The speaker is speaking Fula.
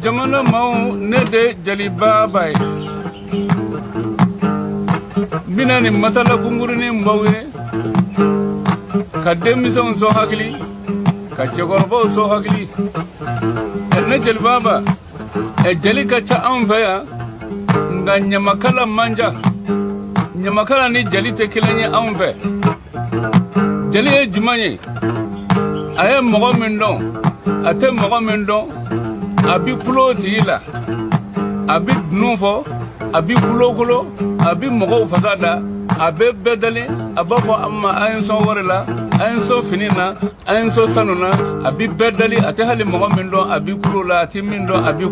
jamana mau ne de Djeli baba bina ni masala gunguru ni mbawe ka demison so hagli ka chegorbo so hagli ne Djeli baba Djeli ka cha anfaya nga Niamakala manja Niamakala ni Djeli te kilenye anfe Djeli e jumanye aye mogo mendo ate mogo mendo abi kulo tila abi nufo abi kulo abi mogo fasada abe bedali abafo amma ayin so warela ayin so finina ayin so sanuna abi bedali ate hali mogo mendo abi kulo la ati mindo abi